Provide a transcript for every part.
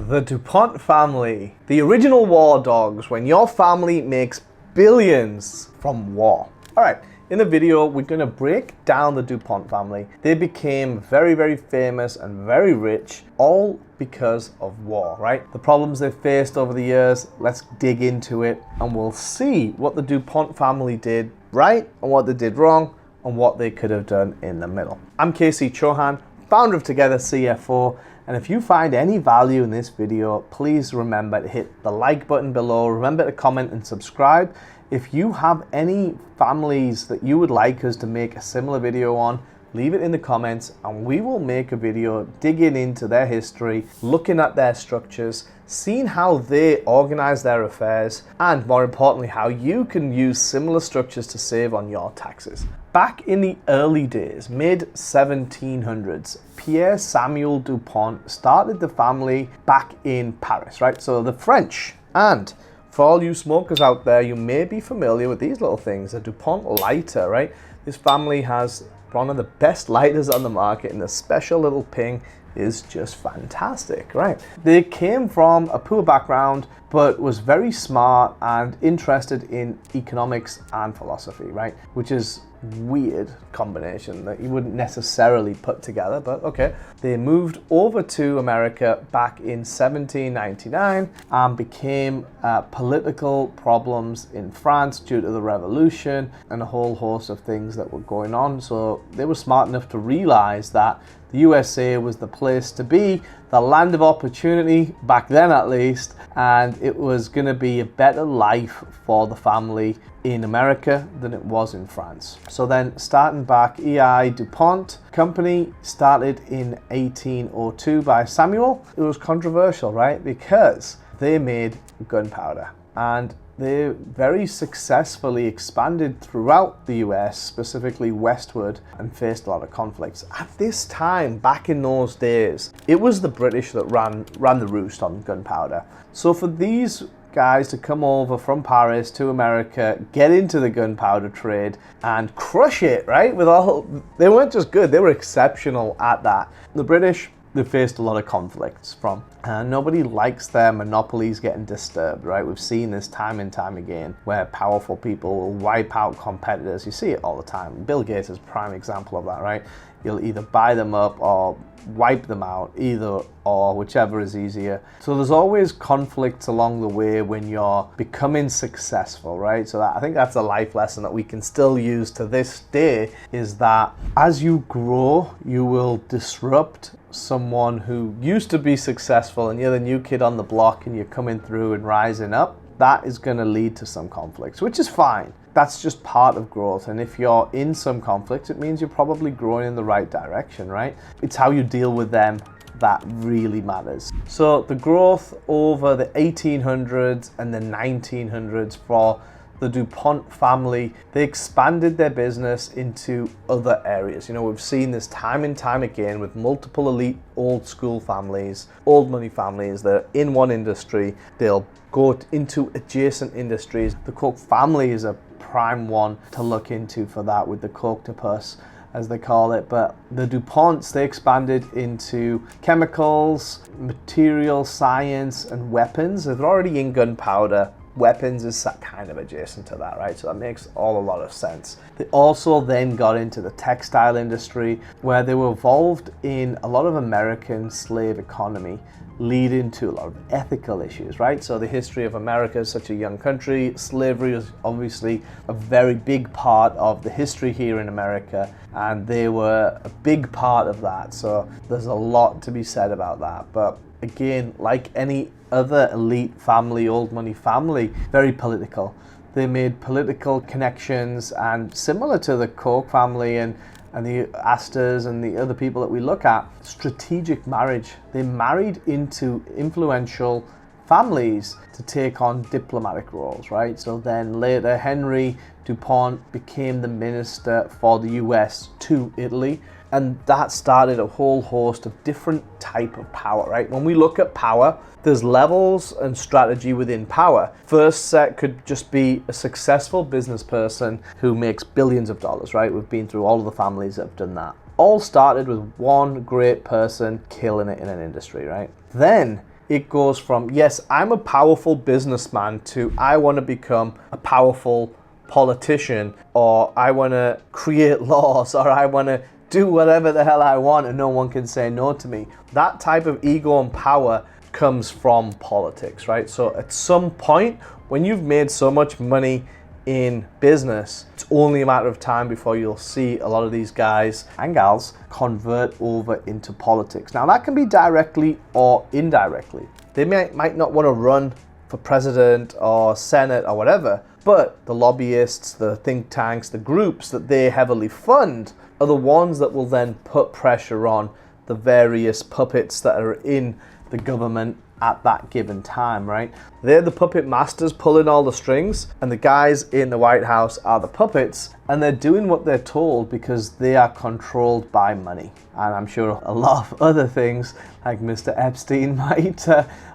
The DuPont family, the original war dogs when your family makes billions from war. All right, in the video, we're gonna break down the DuPont family. They became very, very famous and very rich, all because of war, right? The problems they faced over the years, let's dig into it and we'll see what the DuPont family did right and what they did wrong and what they could have done in the middle. I'm Casey Chauhan, founder of togethercfo, and if you find any value in this video, please remember to hit the like button below. Remember to comment and subscribe. If you have any families that you would like us to make a similar video on, leave it in the comments and we will make a video digging into their history, looking at their structures, seeing how they organize their affairs, and more importantly, how you can use similar structures to save on your taxes. Back in the early days, mid-1700s, Pierre Samuel Dupont started the family back in Paris, right? So the French. And for all you smokers out there, you may be familiar with these little things, a DuPont lighter, right? This family has one of the best lighters on the market, and the special little ping is just fantastic, right? They came from a poor background, but was very smart and interested in economics and philosophy, right? Which is weird combination that you wouldn't necessarily put together, but okay. They moved over to America back in 1799 and became political problems in France due to the revolution and a whole host of things that were going on. So they were smart enough to realize that the USA was the place to be, the land of opportunity, back then at least, and it was going to be a better life for the family in America than it was in France. So then starting back, EI DuPont company started in 1802 by Samuel. It was controversial, right? Because they made gunpowder and they very successfully expanded throughout the US, specifically westward, and faced a lot of conflicts. At this time, back in those days, it was the British that ran the roost on gunpowder. So for these guys to come over from Paris to America, get into the gunpowder trade and crush it, right? They weren't just good, they were exceptional at that. The British, they faced a lot of conflicts from. Nobody likes their monopolies getting disturbed, right? We've seen this time and time again where powerful people will wipe out competitors. You see it all the time. Bill Gates is a prime example of that, right? You'll either buy them up or wipe them out, either or, whichever is easier. So there's always conflicts along the way when you're becoming successful, right? So I think that's a life lesson that we can still use to this day, is that as you grow, you will disrupt someone who used to be successful and you're the new kid on the block and you're coming through and rising up. That is going to lead to some conflicts, which is fine. That's just part of growth. And if you're in some conflicts, it means you're probably growing in the right direction, right? It's how you deal with them that really matters. So the growth over the 1800s and the 1900s for the DuPont family, they expanded their business into other areas. You know, we've seen this time and time again with multiple elite old school families, old money families that are in one industry. They'll go into adjacent industries. The Koch family is a prime one to look into for that, with the Coctopus, as they call it. But the DuPonts, they expanded into chemicals, material science, and weapons. They're already in gunpowder. Weapons is kind of adjacent to that, right? So that makes a lot of sense. They also then got into the textile industry, where they were involved in a lot of American slave economy, leading to a lot of ethical issues, right? So the history of America is such a young country. Slavery is obviously a very big part of the history here in America, and they were a big part of that. So there's a lot to be said about that. But again, like any other elite family, old money family, very political. They made political connections, and similar to the Koch family and the Astors and the other people that we look at, strategic marriage. They married into influential families to take on diplomatic roles, right? So then later, Henry DuPont became the minister for the US to Italy, and that started a whole host of different type of power, right? When we look at power, there's levels and strategy within power. First set could just be a successful business person who makes billions of dollars, right? We've been through all of the families that have done that. All started with one great person killing it in an industry, right? Then It goes from, yes, I'm a powerful businessman, to I want to become a powerful politician, or I want to create laws, or I want to do whatever the hell I want and no one can say no to me. That type of ego and power comes from politics, right? So at some point, when you've made so much money in business, it's only a matter of time before you'll see a lot of these guys and gals convert over into politics. Now, that can be directly or indirectly. They might not want to run for president or senate or whatever, but the lobbyists, the think tanks, the groups that they heavily fund are the ones that will then put pressure on the various puppets that are in the government at that given time, right? They're the puppet masters pulling all the strings, and the guys in the White House are the puppets, and they're doing what they're told because they are controlled by money. And I'm sure a lot of other things, like Mr. Epstein, might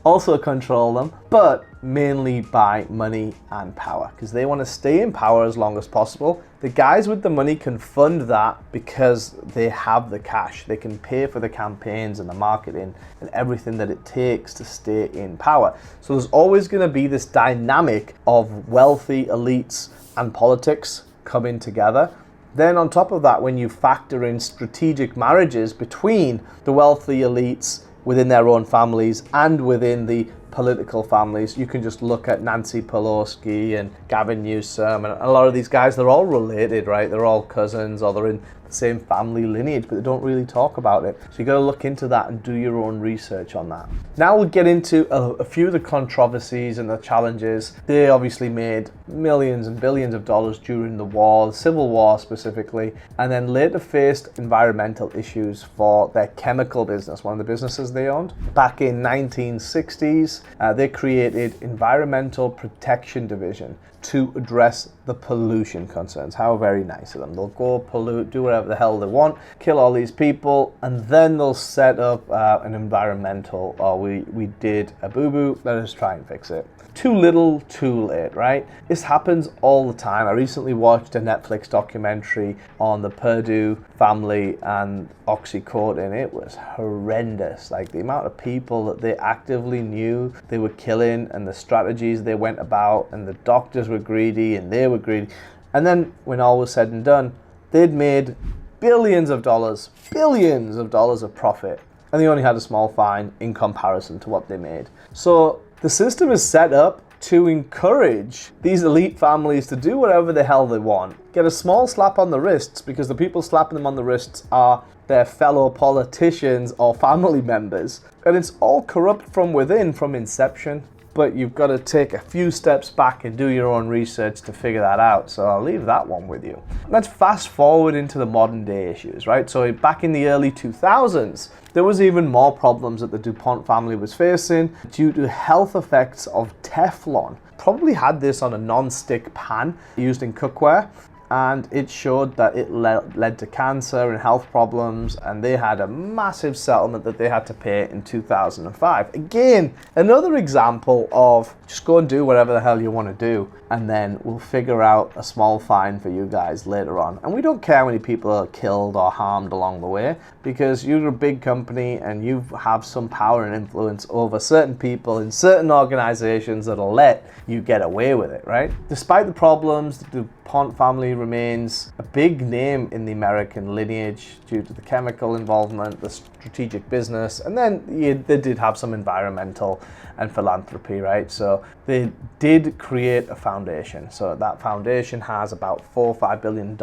also control them, but mainly by money and power, because they want to stay in power as long as possible. The guys with the money can fund that because they have the cash. They can pay for the campaigns and the marketing and everything that it takes to stay in power. So there's always going to be this dynamic of wealthy elites and politics coming together. Then on top of that, when you factor in strategic marriages between the wealthy elites within their own families and within the political families, you can just look at Nancy Pelosi and Gavin Newsom, and a lot of these guys, they're all related, right? They're all cousins, or they're in the same family lineage, but they don't really talk about it. So you got to look into that and do your own research on that. Now we'll get into a few of the controversies and the challenges. They obviously made millions and billions of dollars during the war, the Civil War specifically, and then later faced environmental issues for their chemical business, one of the businesses they owned. Back in 1960s, they created Environmental Protection Division to address the pollution concerns. How very nice of them. They'll go pollute, do whatever the hell they want, kill all these people, and then they'll set up an environmental, or we did a boo-boo, let us try and fix it. Too little, too late, right? This happens all the time. I recently watched a Netflix documentary on the Purdue family and OxyContin. It was horrendous. Like the amount of people that they actively knew they were killing, and the strategies they went about, and the doctors were greedy and they were greedy. And then when all was said and done, they'd made billions of dollars of profit, and they only had a small fine in comparison to what they made. So the system is set up to encourage these elite families to do whatever the hell they want. Get a small slap on the wrists, because the people slapping them on the wrists are their fellow politicians or family members. And it's all corrupt from within, from inception. But you've got to take a few steps back and do your own research to figure that out. So I'll leave that one with you. Let's fast forward into the modern day issues, right? So back in the early 2000s, there was even more problems that the DuPont family was facing due to health effects of Teflon. Probably had this on a non-stick pan used in cookware, and it showed that it led to cancer and health problems, and they had a massive settlement that they had to pay in 2005. Again, another example of just go and do whatever the hell you want to do, and then we'll figure out a small fine for you guys later on. And we don't care how many people are killed or harmed along the way, because you're a big company and you have some power and influence over certain people in certain organizations that'll let you get away with it, right? Despite the problems, the DuPont family remains a big name in the American lineage due to the chemical involvement, the strategic business, and then they did have some environmental and philanthropy, right? So they did create a foundation. So that foundation has about $4 or $5 billion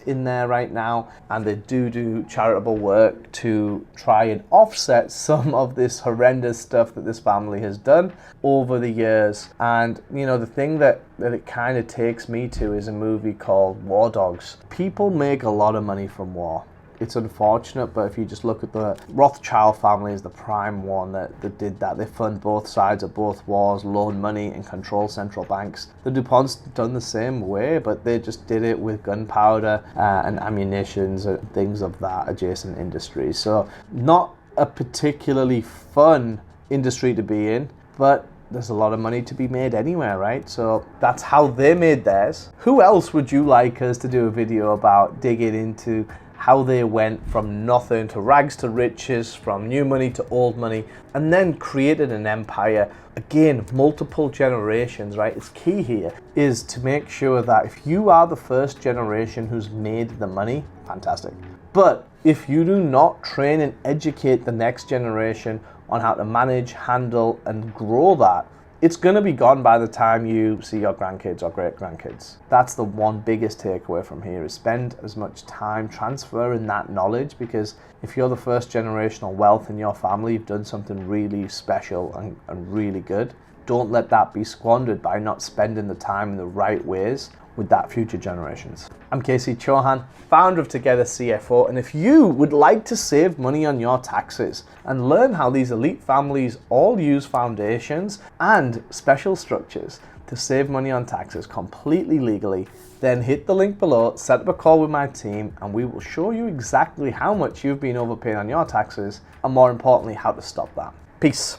in there right now, and they do charitable work to try and offset some of this horrendous stuff that this family has done over the years. And you know, the thing that it kind of takes me to is a movie called War Dogs. People make a lot of money from war. It's unfortunate, but if you just look at the Rothschild family is the prime one that did that. They fund both sides of both wars, loan money and control central banks. The DuPonts done the same way, but they just did it with gunpowder and ammunitions and things of that adjacent industries. So not a particularly fun industry to be in, but there's a lot of money to be made anywhere, right? So that's how they made theirs. Who else would you like us to do a video about digging into how they went from nothing to rags to riches, from new money to old money, and then created an empire. Again, multiple generations, right? It's key here is to make sure that if you are the first generation who's made the money, fantastic. But if you do not train and educate the next generation on how to manage, handle, and grow that, it's going to be gone by the time you see your grandkids or great grandkids. That's the one biggest takeaway from here, is spend as much time transferring that knowledge, because if you're the first generational wealth in your family, you've done something really special and really good. Don't let that be squandered by not spending the time in the right ways with that future generations. I'm Casey Chauhan, founder of togethercfo, and if you would like to save money on your taxes and learn how these elite families all use foundations and special structures to save money on taxes completely legally, then hit the link below, set up a call with my team, and we will show you exactly how much you've been overpaying on your taxes, and more importantly, how to stop that. Peace.